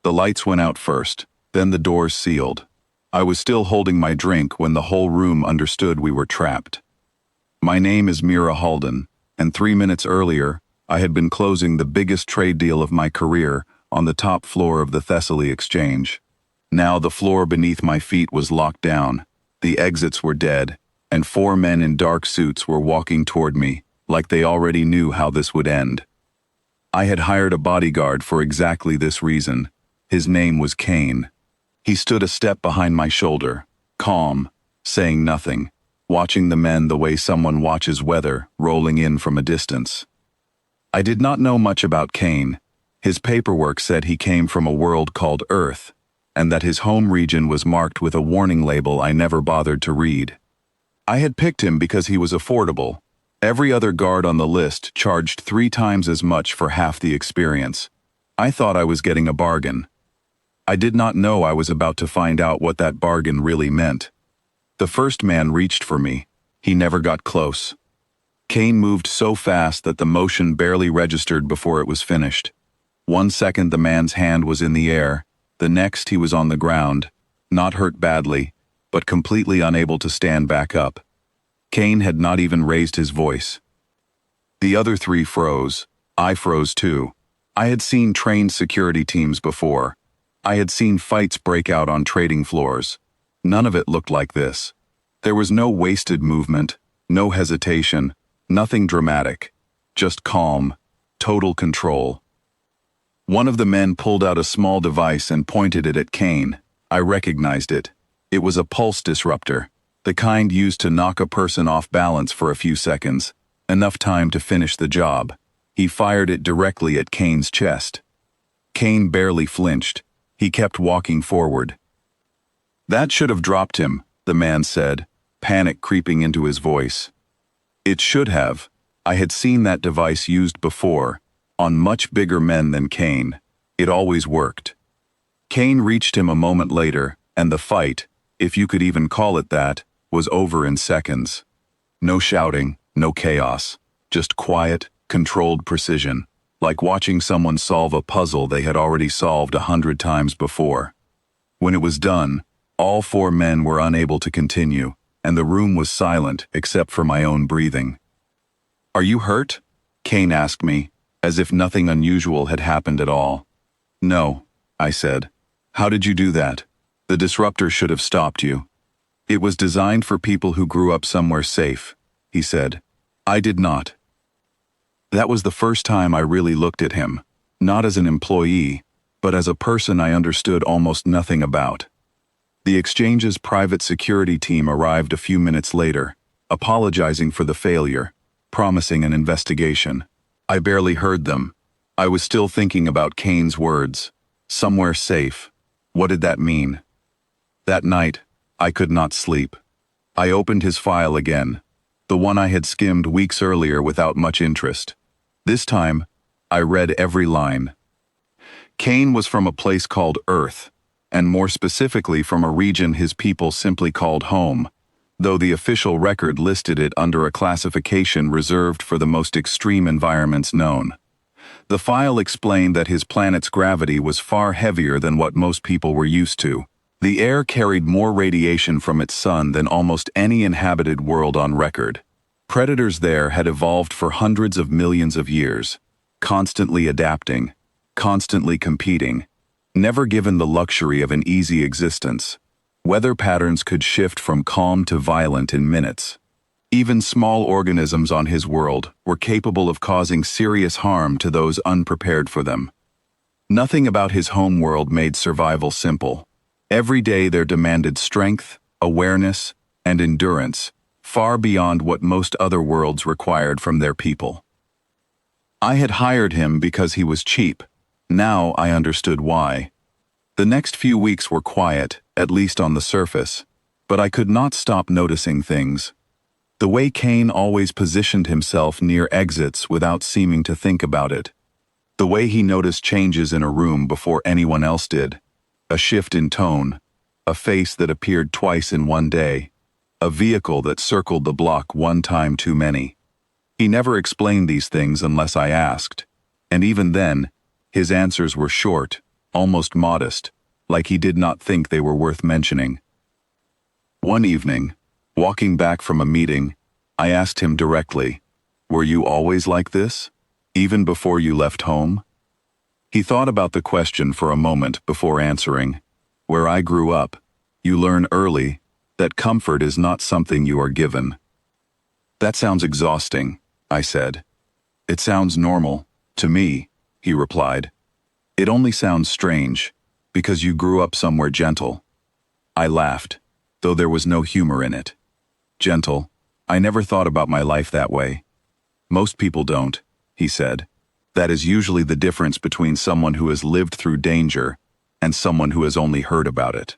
The lights went out first, then the doors sealed. I was still holding my drink when the whole room understood we were trapped. My name is Mira Halden, and 3 minutes earlier, I had been closing the biggest trade deal of my career on the top floor of the Thessaly Exchange. Now the floor beneath my feet was locked down, the exits were dead, and 4 men in dark suits were walking toward me, like they already knew how this would end. I had hired a bodyguard for exactly this reason. His name was Cain. He stood a step behind my shoulder, calm, saying nothing, watching the men the way someone watches weather rolling in from a distance. I did not know much about Cain. His paperwork said he came from a world called Earth, and that his home region was marked with a warning label I never bothered to read. I had picked him because he was affordable. Every other guard on the list charged 3 times as much for half the experience. I thought I was getting a bargain. I did not know I was about to find out what that bargain really meant. The first man reached for me. He never got close. Cain moved so fast that the motion barely registered before it was finished. 1 second the man's hand was in the air, the next he was on the ground, not hurt badly, but completely unable to stand back up. Cain had not even raised his voice. The other 3 froze. I froze too. I had seen trained security teams before. I had seen fights break out on trading floors. None of it looked like this. There was no wasted movement, no hesitation, nothing dramatic. Just calm, total control. One of the men pulled out a small device and pointed it at Cain. I recognized it. It was a pulse disruptor, the kind used to knock a person off balance for a few seconds, enough time to finish the job. He fired it directly at Cain's chest. Cain barely flinched. He kept walking forward. "That should have dropped him," the man said, panic creeping into his voice. It should have. I had seen that device used before, on much bigger men than Cain. It always worked. Cain reached him a moment later, and the fight, if you could even call it that, was over in seconds. No shouting, no chaos, just quiet, controlled precision, like watching someone solve a puzzle they had already solved 100 times before. When it was done, all 4 men were unable to continue, and the room was silent except for my own breathing. "Are you hurt?" Cain asked me, as if nothing unusual had happened at all. "No," I said. "How did you do that? The disruptor should have stopped you." "It was designed for people who grew up somewhere safe," he said. "I did not." That was the first time I really looked at him, not as an employee, but as a person I understood almost nothing about. The exchange's private security team arrived a few minutes later, apologizing for the failure, promising an investigation. I barely heard them. I was still thinking about Cain's words. Somewhere safe. What did that mean? That night, I could not sleep. I opened his file again, the one I had skimmed weeks earlier without much interest. This time, I read every line. Cain was from a place called Earth, and more specifically from a region his people simply called home, though the official record listed it under a classification reserved for the most extreme environments known. The file explained that his planet's gravity was far heavier than what most people were used to. The air carried more radiation from its sun than almost any inhabited world on record. Predators there had evolved for hundreds of millions of years, constantly adapting, constantly competing, never given the luxury of an easy existence. Weather patterns could shift from calm to violent in minutes. Even small organisms on his world were capable of causing serious harm to those unprepared for them. Nothing about his home world made survival simple. Every day there demanded strength, awareness, and endurance, far beyond what most other worlds required from their people. I had hired him because he was cheap. Now I understood why. The next few weeks were quiet, at least on the surface, but I could not stop noticing things. The way Cain always positioned himself near exits without seeming to think about it. The way he noticed changes in a room before anyone else did. A shift in tone, a face that appeared twice in one day, a vehicle that circled the block one time too many. He never explained these things unless I asked, and even then, his answers were short, almost modest, like he did not think they were worth mentioning. One evening, walking back from a meeting, I asked him directly, "Were you always like this? Even before you left home?" He thought about the question for a moment before answering. "Where I grew up, you learn early that comfort is not something you are given." "That sounds exhausting," I said. "It sounds normal, to me," he replied. "It only sounds strange, because you grew up somewhere gentle." I laughed, though there was no humor in it. "Gentle? I never thought about my life that way." "Most people don't," he said. "That is usually the difference between someone who has lived through danger and someone who has only heard about it."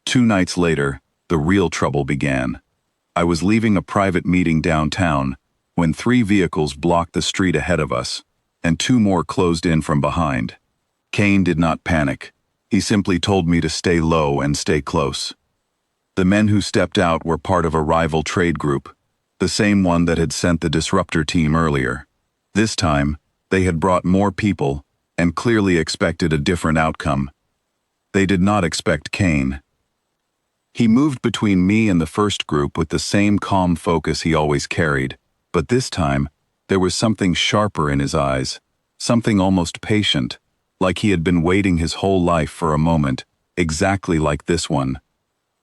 2 nights later, the real trouble began. I was leaving a private meeting downtown when 3 vehicles blocked the street ahead of us, and 2 more closed in from behind. Cain did not panic. He simply told me to stay low and stay close. The men who stepped out were part of a rival trade group, the same one that had sent the disruptor team earlier. This time, they had brought more people and clearly expected a different outcome. They did not expect Cain. He moved between me and the first group with the same calm focus he always carried, but this time, there was something sharper in his eyes, something almost patient, like he had been waiting his whole life for a moment, exactly like this one.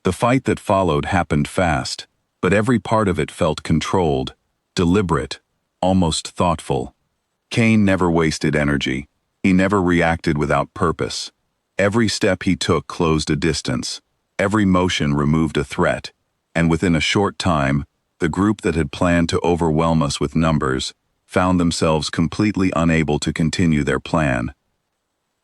The fight that followed happened fast, but every part of it felt controlled, deliberate, almost thoughtful. Cain never wasted energy. He never reacted without purpose. Every step he took closed a distance. Every motion removed a threat, and within a short time, the group that had planned to overwhelm us with numbers found themselves completely unable to continue their plan.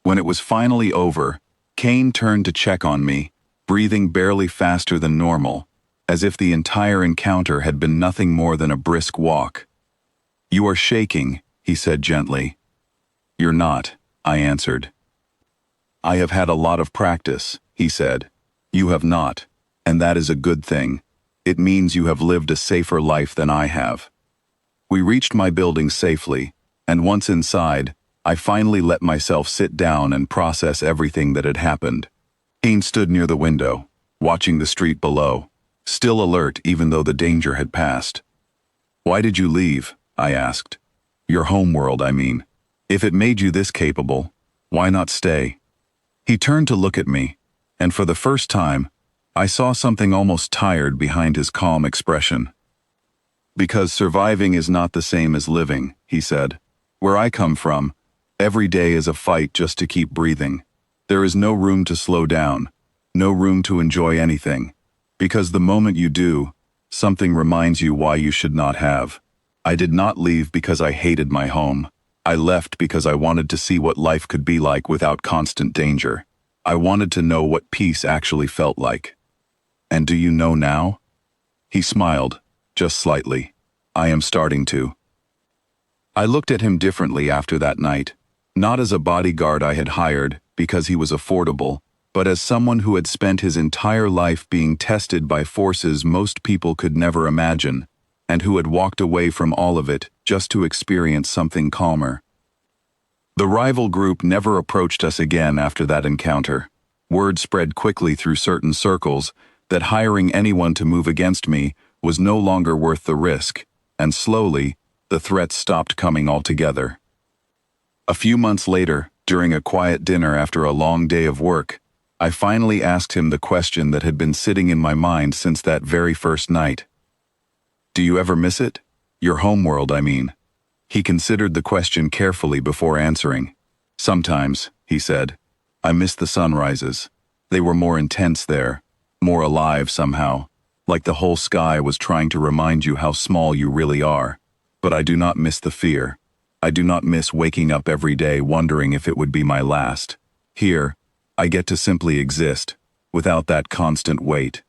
When it was finally over, Cain turned to check on me, breathing barely faster than normal, as if the entire encounter had been nothing more than a brisk walk. "You are shaking," he said gently. "You're not," I answered. "I have had a lot of practice," he said. "You have not, and that is a good thing. It means you have lived a safer life than I have." We reached my building safely, and once inside, I finally let myself sit down and process everything that had happened. Cain stood near the window, watching the street below, still alert even though the danger had passed. "Why did you leave?" I asked. "Your homeworld, I mean. If it made you this capable, why not stay?" He turned to look at me, and for the first time, I saw something almost tired behind his calm expression. "Because surviving is not the same as living," he said. "Where I come from, every day is a fight just to keep breathing. There is no room to slow down, no room to enjoy anything, because the moment you do, something reminds you why you should not have. I did not leave because I hated my home. I left because I wanted to see what life could be like without constant danger. I wanted to know what peace actually felt like." "And do you know now?" He smiled, just slightly. "I am starting to." I looked at him differently after that night, not as a bodyguard I had hired because he was affordable, but as someone who had spent his entire life being tested by forces most people could never imagine, and who had walked away from all of it just to experience something calmer. The rival group never approached us again after that encounter. Word spread quickly through certain circles that hiring anyone to move against me was no longer worth the risk, and slowly, the threats stopped coming altogether. A few months later, during a quiet dinner after a long day of work, I finally asked him the question that had been sitting in my mind since that very first night. "Do you ever miss it? Your homeworld, I mean." He considered the question carefully before answering. "Sometimes," he said. "I miss the sunrises. They were more intense there, more alive somehow, like the whole sky was trying to remind you how small you really are. But I do not miss the fear. I do not miss waking up every day wondering if it would be my last. Here, I get to simply exist, without that constant weight.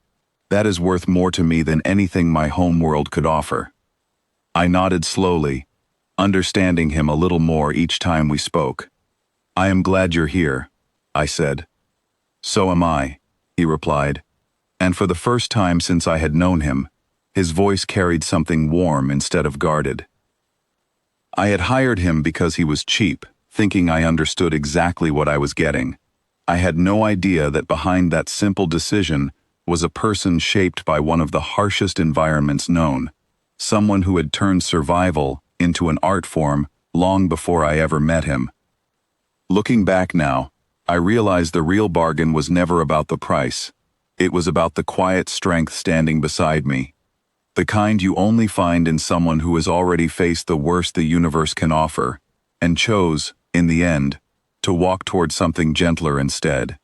That is worth more to me than anything my homeworld could offer." I nodded slowly, understanding him a little more each time we spoke. "I am glad you're here," I said. "So am I," he replied, and for the first time since I had known him, his voice carried something warm instead of guarded. I had hired him because he was cheap, thinking I understood exactly what I was getting. I had no idea that behind that simple decision was a person shaped by one of the harshest environments known, someone who had turned survival into an art form long before I ever met him. Looking back now, I realize the real bargain was never about the price. It was about the quiet strength standing beside me. The kind you only find in someone who has already faced the worst the universe can offer, and chose, in the end, to walk toward something gentler instead.